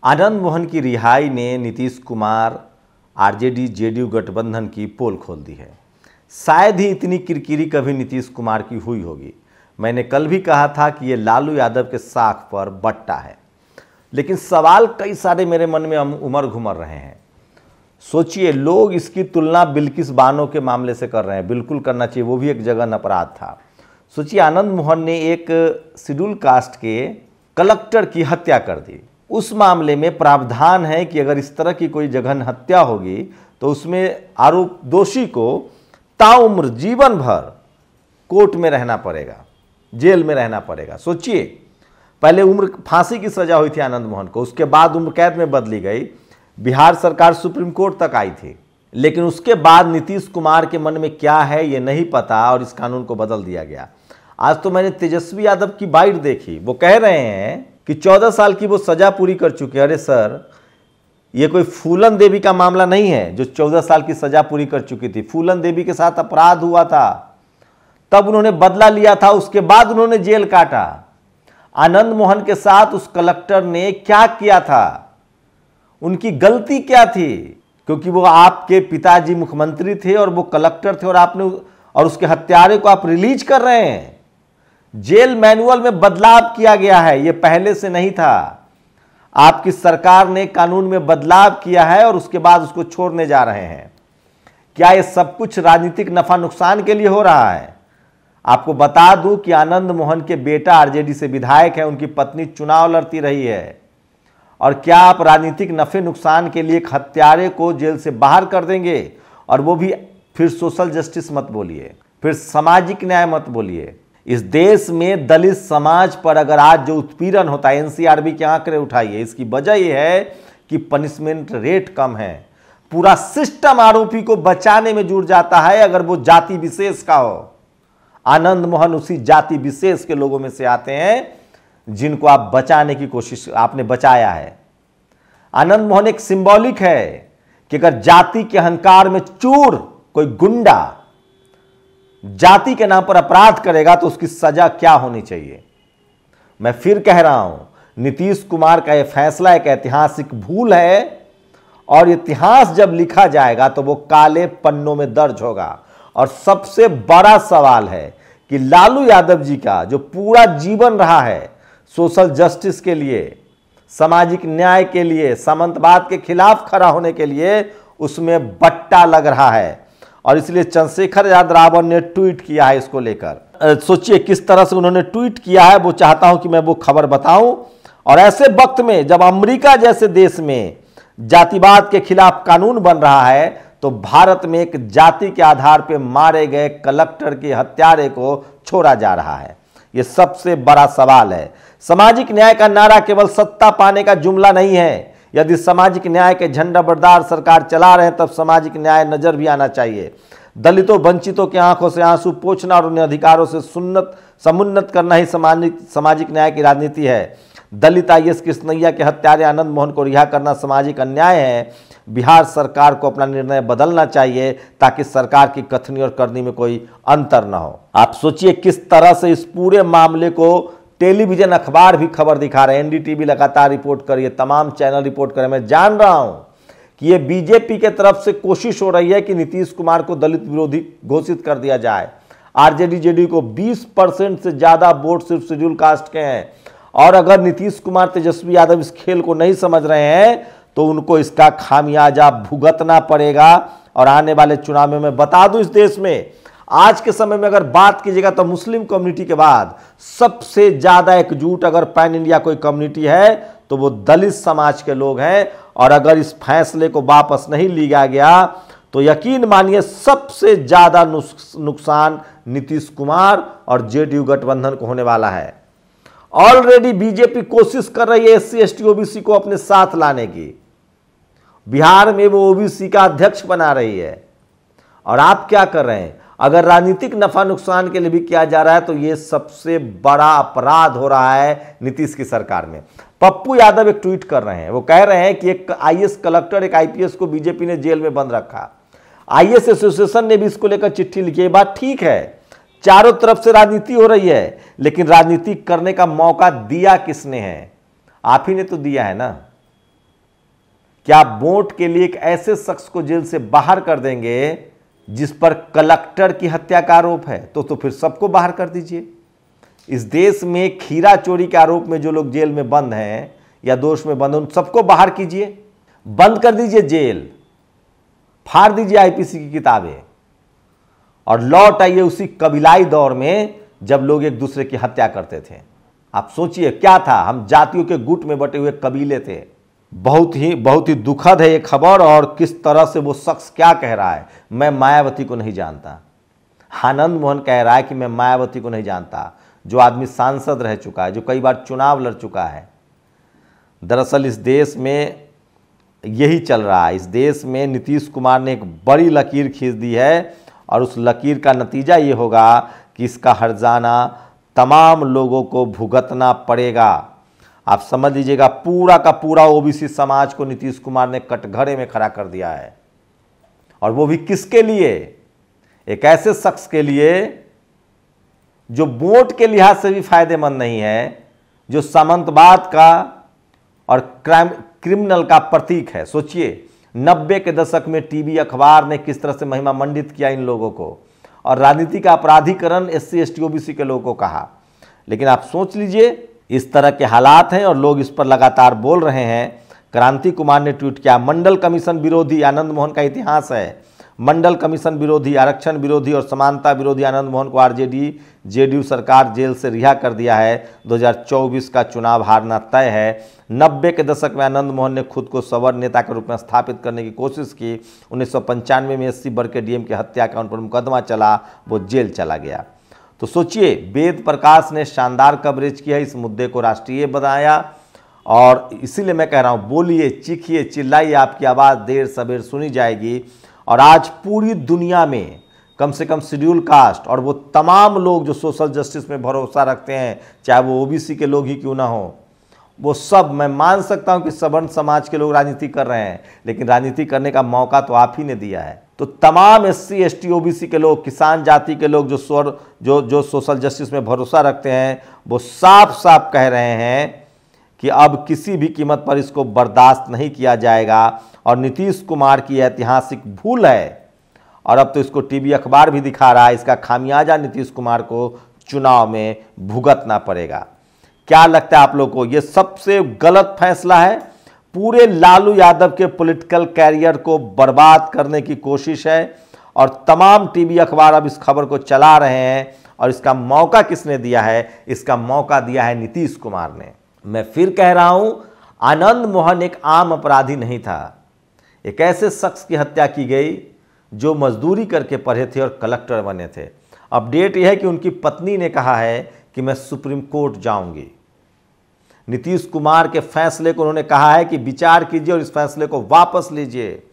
आनंद मोहन की रिहाई ने नीतीश कुमार आरजेडी जेडीयू गठबंधन की पोल खोल दी है। शायद ही इतनी किरकिरी कभी नीतीश कुमार की हुई होगी। मैंने कल भी कहा था कि ये लालू यादव के साख पर बट्टा है, लेकिन सवाल कई सारे मेरे मन में उमड़ घुमड़ रहे हैं। सोचिए, लोग इसकी तुलना बिल्किस बानो के मामले से कर रहे हैं। बिल्कुल करना चाहिए, वो भी एक जगह अपराध था। सोचिए, आनंद मोहन ने एक शेड्यूल कास्ट के कलेक्टर की हत्या कर दी। उस मामले में प्रावधान है कि अगर इस तरह की कोई जघन्य हत्या होगी तो उसमें आरोप दोषी को ताउम्र जीवन भर कोर्ट में रहना पड़ेगा, जेल में रहना पड़ेगा। सोचिए, पहले उम्र फांसी की सजा हुई थी आनंद मोहन को, उसके बाद उम्र कैद में बदली गई। बिहार सरकार सुप्रीम कोर्ट तक आई थी, लेकिन उसके बाद नीतीश कुमार के मन में क्या है ये नहीं पता और इस कानून को बदल दिया गया। आज तो मैंने तेजस्वी यादव की बाइट देखी, वो कह रहे हैं कि 14 साल की वो सजा पूरी कर चुके। अरे सर, ये कोई फूलन देवी का मामला नहीं है जो 14 साल की सजा पूरी कर चुकी थी। फूलन देवी के साथ अपराध हुआ था, तब उन्होंने बदला लिया था, उसके बाद उन्होंने जेल काटा। आनंद मोहन के साथ उस कलेक्टर ने क्या किया था, उनकी गलती क्या थी? क्योंकि वो आपके पिताजी मुख्यमंत्री थे और वो कलेक्टर थे, और उसके हत्यारे को आप रिलीज कर रहे हैं। जेल मैनुअल में बदलाव किया गया है, ये पहले से नहीं था। आपकी सरकार ने कानून में बदलाव किया है और उसके बाद उसको छोड़ने जा रहे हैं। क्या ये सब कुछ राजनीतिक नफा नुकसान के लिए हो रहा है? आपको बता दूं कि आनंद मोहन के बेटा आरजेडी से विधायक है, उनकी पत्नी चुनाव लड़ती रही है। और क्या आप राजनीतिक नफे नुकसान के लिए एक हत्यारे को जेल से बाहर कर देंगे? और वो भी फिर सोशल जस्टिस मत बोलिए, फिर सामाजिक न्याय मत बोलिए। इस देश में दलित समाज पर अगर आज जो उत्पीड़न होता है, एनसीआरबी के आंकड़े उठाइए, इसकी वजह यह है कि पनिशमेंट रेट कम है। पूरा सिस्टम आरोपी को बचाने में जुट जाता है अगर वो जाति विशेष का हो। आनंद मोहन उसी जाति विशेष के लोगों में से आते हैं जिनको आप बचाने की कोशिश आपने बचाया है। आनंद मोहन एक सिंबॉलिक है कि अगर जाति के अहंकार में चूर कोई गुंडा जाति के नाम पर अपराध करेगा तो उसकी सजा क्या होनी चाहिए। मैं फिर कह रहा हूं, नीतीश कुमार का यह फैसला एक ऐतिहासिक भूल है और इतिहास जब लिखा जाएगा तो वो काले पन्नों में दर्ज होगा। और सबसे बड़ा सवाल है कि लालू यादव जी का जो पूरा जीवन रहा है सोशल जस्टिस के लिए, सामाजिक न्याय के लिए, सामंतवाद के खिलाफ खड़ा होने के लिए, उसमें बट्टा लग रहा है। और इसलिए चंद्रशेखर आजाद रावण ने ट्वीट किया है इसको लेकर। सोचिए किस तरह से उन्होंने ट्वीट किया है, वो चाहता हूं कि मैं वो खबर बताऊं। और ऐसे वक्त में जब अमेरिका जैसे देश में जातिवाद के खिलाफ कानून बन रहा है, तो भारत में एक जाति के आधार पर मारे गए कलेक्टर के हत्यारे को छोड़ा जा रहा है। यह सबसे बड़ा सवाल है। सामाजिक न्याय का नारा केवल सत्ता पाने का जुमला नहीं है। यदि सामाजिक न्याय के झंडा बरदार सरकार चला रहे हैं तब सामाजिक न्याय नजर भी आना चाहिए। दलितों वंचितों के आंखों से आंसू पोंछना और उन्हें अधिकारों से समुन्नत करना ही सामाजिक न्याय की राजनीति है। दलित आईएएस कृष्णैया के हत्यारे आनंद मोहन को रिहा करना सामाजिक अन्याय है। बिहार सरकार को अपना निर्णय बदलना चाहिए ताकि सरकार की कथनी और करनी में कोई अंतर न हो। आप सोचिए किस तरह से इस पूरे मामले को टेलीविजन अखबार भी खबर दिखा रहे हैं। एनडीटीवी लगातार रिपोर्ट कर रही है, तमाम चैनल रिपोर्ट कर रहे हैं। मैं जान रहा हूं कि ये बीजेपी के तरफ से कोशिश हो रही है कि नीतीश कुमार को दलित विरोधी घोषित कर दिया जाए। आरजेडी जेडीयू को 20% से ज्यादा वोट सिर्फ शेड्यूल कास्ट के हैं। और अगर नीतीश कुमार तेजस्वी यादव इस खेल को नहीं समझ रहे हैं तो उनको इसका खामियाजा भुगतना पड़ेगा। और आने वाले चुनाव में मैं बता दूं, इस देश में आज के समय में अगर बात कीजिएगा तो मुस्लिम कम्युनिटी के बाद सबसे ज्यादा एकजुट अगर पैन इंडिया कोई कम्युनिटी है तो वो दलित समाज के लोग हैं। और अगर इस फैसले को वापस नहीं लिया गया तो यकीन मानिए सबसे ज्यादा नुकसान नीतीश कुमार और जेडीयू गठबंधन को होने वाला है। ऑलरेडी बीजेपी कोशिश कर रही है एससी एसटी ओबीसी को अपने साथ लाने की। बिहार में वो ओबीसी का अध्यक्ष बना रही है। और आप क्या कर रहे हैं? अगर राजनीतिक नफा नुकसान के लिए भी किया जा रहा है तो यह सबसे बड़ा अपराध हो रहा है नीतीश की सरकार में। पप्पू यादव एक ट्वीट कर रहे हैं, वो कह रहे हैं कि एक आईएएस कलेक्टर, एक आईपीएस को बीजेपी ने जेल में बंद रखा। आईएएस एसोसिएशन ने भी इसको लेकर चिट्ठी लिखी। ये बात ठीक है, चारों तरफ से राजनीति हो रही है, लेकिन राजनीति करने का मौका दिया किसने है? आप ही ने तो दिया है ना। क्या वोट के लिए एक ऐसे शख्स को जेल से बाहर कर देंगे जिस पर कलेक्टर की हत्या का आरोप है? तो फिर सबको बाहर कर दीजिए। इस देश में खीरा चोरी के आरोप में जो लोग जेल में बंद हैं या दोष में बंद हैं, उन सबको बाहर कीजिए, बंद कर दीजिए जेल, फाड़ दीजिए आईपीसी की किताबें और लौट आइए उसी कबीलाई दौर में जब लोग एक दूसरे की हत्या करते थे। आप सोचिए क्या था, हम जातियों के गुट में बटे हुए कबीले थे। बहुत ही दुखद है ये खबर। और किस तरह से वो शख्स क्या कह रहा है, मैं मायावती को नहीं जानता। आनंद मोहन कह रहा है कि मैं मायावती को नहीं जानता, जो आदमी सांसद रह चुका है, जो कई बार चुनाव लड़ चुका है। दरअसल इस देश में यही चल रहा है। इस देश में नीतीश कुमार ने एक बड़ी लकीर खींच दी है और उस लकीर का नतीजा ये होगा कि इसका हर्जाना तमाम लोगों को भुगतना पड़ेगा। आप समझ लीजिएगा, पूरा का पूरा ओबीसी समाज को नीतीश कुमार ने कटघरे में खड़ा कर दिया है। और वो भी किसके लिए? एक ऐसे शख्स के लिए जो वोट के लिहाज से भी फायदेमंद नहीं है, जो सामंतवाद का और क्रिमिनल का प्रतीक है। सोचिए 90 के दशक में टीवी अखबार ने किस तरह से महिमा मंडित किया इन लोगों को और राजनीति का अपराधीकरण एससी एसटी ओबीसी के लोगों को कहा। लेकिन आप सोच लीजिए, इस तरह के हालात हैं और लोग इस पर लगातार बोल रहे हैं। क्रांति कुमार ने ट्वीट किया, मंडल कमीशन विरोधी आनंद मोहन का इतिहास है। मंडल कमीशन विरोधी, आरक्षण विरोधी और समानता विरोधी आनंद मोहन को आरजेडी जेडीयू सरकार जेल से रिहा कर दिया है। 2024 का चुनाव हारना तय है। 90 के दशक में आनंद मोहन ने खुद को सवर्ण नेता के रूप में स्थापित करने की कोशिश की। 1995 में एससी वर्ग के डीएम की हत्या का उन पर मुकदमा चला, वो जेल चला गया। तो सोचिए, वेद प्रकाश ने शानदार कवरेज किया, इस मुद्दे को राष्ट्रीय बनाया। और इसीलिए मैं कह रहा हूँ, बोलिए, चीखिए, चिल्लाइए, आपकी आवाज़ देर सवेर सुनी जाएगी। और आज पूरी दुनिया में कम से कम शेड्यूल कास्ट और वो तमाम लोग जो सोशल जस्टिस में भरोसा रखते हैं, चाहे वो ओबीसी के लोग ही क्यों ना हो, वो सब, मैं मान सकता हूं कि सवर्ण समाज के लोग राजनीति कर रहे हैं, लेकिन राजनीति करने का मौका तो आप ही ने दिया है। तो तमाम एससी एसटी ओबीसी के लोग, किसान जाति के लोग जो सोशल जस्टिस में भरोसा रखते हैं, वो साफ साफ कह रहे हैं कि अब किसी भी कीमत पर इसको बर्दाश्त नहीं किया जाएगा। और नीतीश कुमार की ऐतिहासिक भूल है और अब तो इसको टीवी अखबार भी दिखा रहा है, इसका खामियाजा नीतीश कुमार को चुनाव में भुगतना पड़ेगा। क्या लगता है आप लोग को, ये सबसे गलत फैसला है? पूरे लालू यादव के पॉलिटिकल कैरियर को बर्बाद करने की कोशिश है और तमाम टीवी अखबार अब इस खबर को चला रहे हैं। और इसका मौका किसने दिया है? इसका मौका दिया है नीतीश कुमार ने। मैं फिर कह रहा हूं, आनंद मोहन एक आम अपराधी नहीं था। एक ऐसे शख्स की हत्या की गई जो मजदूरी करके पढ़े थे और कलेक्टर बने थे। अपडेट यह है कि उनकी पत्नी ने कहा है कि मैं सुप्रीम कोर्ट जाऊंगी। नीतीश कुमार के फैसले को उन्होंने कहा है कि विचार कीजिए और इस फैसले को वापस लीजिए।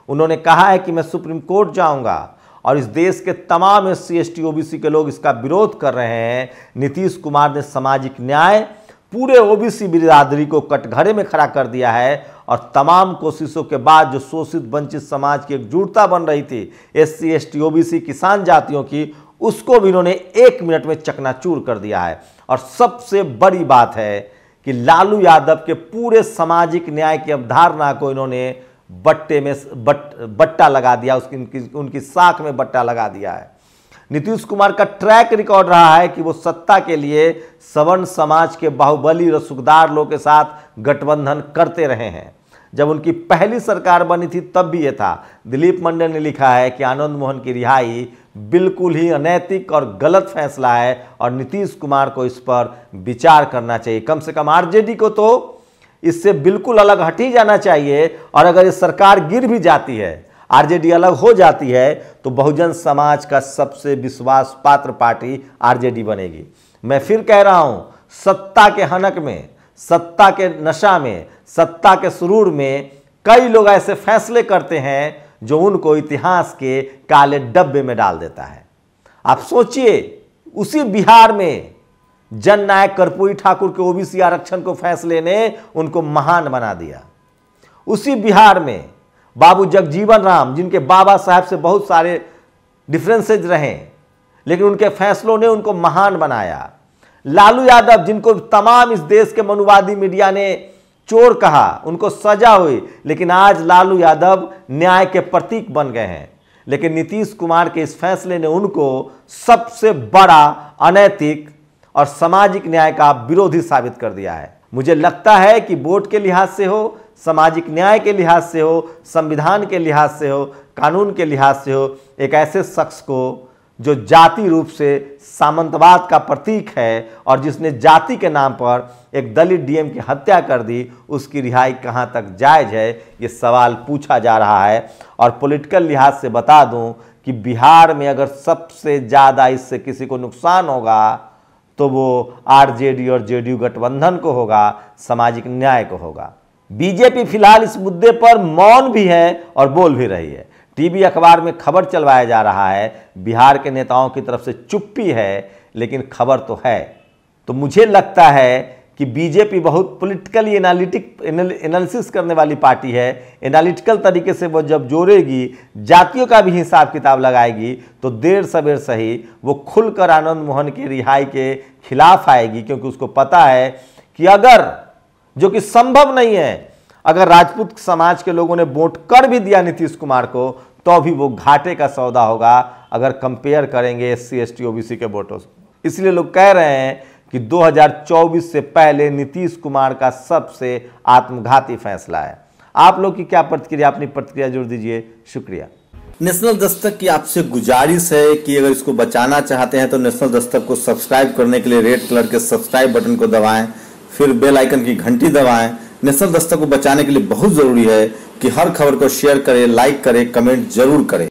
उन्होंने कहा है कि मैं सुप्रीम कोर्ट जाऊंगा और इस देश के तमाम एससी एसटी ओबीसी के लोग इसका विरोध कर रहे हैं। नीतीश कुमार ने सामाजिक न्याय, पूरे ओबीसी बिरादरी को कटघरे में खड़ा कर दिया है और तमाम कोशिशों के बाद जो शोषित वंचित समाज की एकजुटता बन रही थी, एससी एसटी ओबीसी किसान जातियों की, उसको भी इन्होंने 1 मिनट में चकनाचूर कर दिया है। और सबसे बड़ी बात है कि लालू यादव के पूरे सामाजिक न्याय की अवधारणा को इन्होंने बट्टे में बट्टा लगा दिया, उनकी साख में बट्टा लगा दिया है। नीतीश कुमार का ट्रैक रिकॉर्ड रहा है कि वो सत्ता के लिए सवर्ण समाज के बाहुबली रसूखदार लोगों के साथ गठबंधन करते रहे हैं। जब उनकी पहली सरकार बनी थी तब भी ये था। दिलीप मंडल ने लिखा है कि आनंद मोहन की रिहाई बिल्कुल ही अनैतिक और गलत फैसला है और नीतीश कुमार को इस पर विचार करना चाहिए। कम से कम आरजेडी को तो इससे बिल्कुल अलग हट ही जाना चाहिए। और अगर ये सरकार गिर भी जाती है, आरजेडी अलग हो जाती है, तो बहुजन समाज का सबसे विश्वास पात्र पार्टी आरजेडी बनेगी। मैं फिर कह रहा हूं, सत्ता के हनक में, सत्ता के नशा में, सत्ता के सुरूर में कई लोग ऐसे फैसले करते हैं जो उनको इतिहास के काले डब्बे में डाल देता है। आप सोचिए, उसी बिहार में जननायक कर्पूरी ठाकुर के ओबीसी आरक्षण को फैसले ने उनको महान बना दिया। उसी बिहार में बाबू जगजीवन राम, जिनके बाबा साहब से बहुत सारे डिफरेंसेज रहे, लेकिन उनके फैसलों ने उनको महान बनाया। लालू यादव, जिनको तमाम इस देश के मनुवादी मीडिया ने चोर कहा, उनको सजा हुई, लेकिन आज लालू यादव न्याय के प्रतीक बन गए हैं। लेकिन नीतीश कुमार के इस फैसले ने उनको सबसे बड़ा अनैतिक और सामाजिक न्याय का विरोधी साबित कर दिया है। मुझे लगता है कि वोट के लिहाज से हो, सामाजिक न्याय के लिहाज से हो, संविधान के लिहाज से हो, कानून के लिहाज से हो, एक ऐसे शख्स को जो जाति रूप से सामंतवाद का प्रतीक है और जिसने जाति के नाम पर एक दलित डीएम की हत्या कर दी, उसकी रिहाई कहां तक जायज़ है, ये सवाल पूछा जा रहा है। और पॉलिटिकल लिहाज से बता दूं कि बिहार में अगर सबसे ज़्यादा इससे किसी को नुकसान होगा तो वो आरजेडी और जेडीयू गठबंधन को होगा, सामाजिक न्याय को होगा। बीजेपी फिलहाल इस मुद्दे पर मौन भी है और बोल भी रही है। टीवी अखबार में खबर चलवाया जा रहा है, बिहार के नेताओं की तरफ से चुप्पी है, लेकिन खबर तो है। तो मुझे लगता है कि बीजेपी बहुत पॉलिटिकली एनालिसिस करने वाली पार्टी है। एनालिटिकल तरीके से वो जब जोड़ेगी, जातियों का भी हिसाब किताब लगाएगी, तो देर सवेर सही वो खुलकर आनंद मोहन की रिहाई के खिलाफ आएगी, क्योंकि उसको पता है कि अगर, जो कि संभव नहीं है, अगर राजपूत समाज के लोगों ने वोट कर भी दिया नीतीश कुमार को, तो भी वो घाटे का सौदा होगा अगर कंपेयर करेंगे एससी एसटी ओबीसी के वोटों से। इसलिए लोग कह रहे हैं कि 2024 से पहले नीतीश कुमार का सबसे आत्मघाती फैसला है। आप लोग की क्या प्रतिक्रिया, अपनी प्रतिक्रिया जरूर दीजिए। शुक्रिया। नेशनल दस्तक की आपसे गुजारिश है कि अगर इसको बचाना चाहते हैं तो नेशनल दस्तक को सब्सक्राइब करने के लिए रेड कलर के सब्सक्राइब बटन को दबाएं, फिर बेल आइकन की घंटी दबाएं। नेशनल दस्तक को बचाने के लिए बहुत जरूरी है कि हर खबर को शेयर करें, लाइक करें, कमेंट जरूर करें।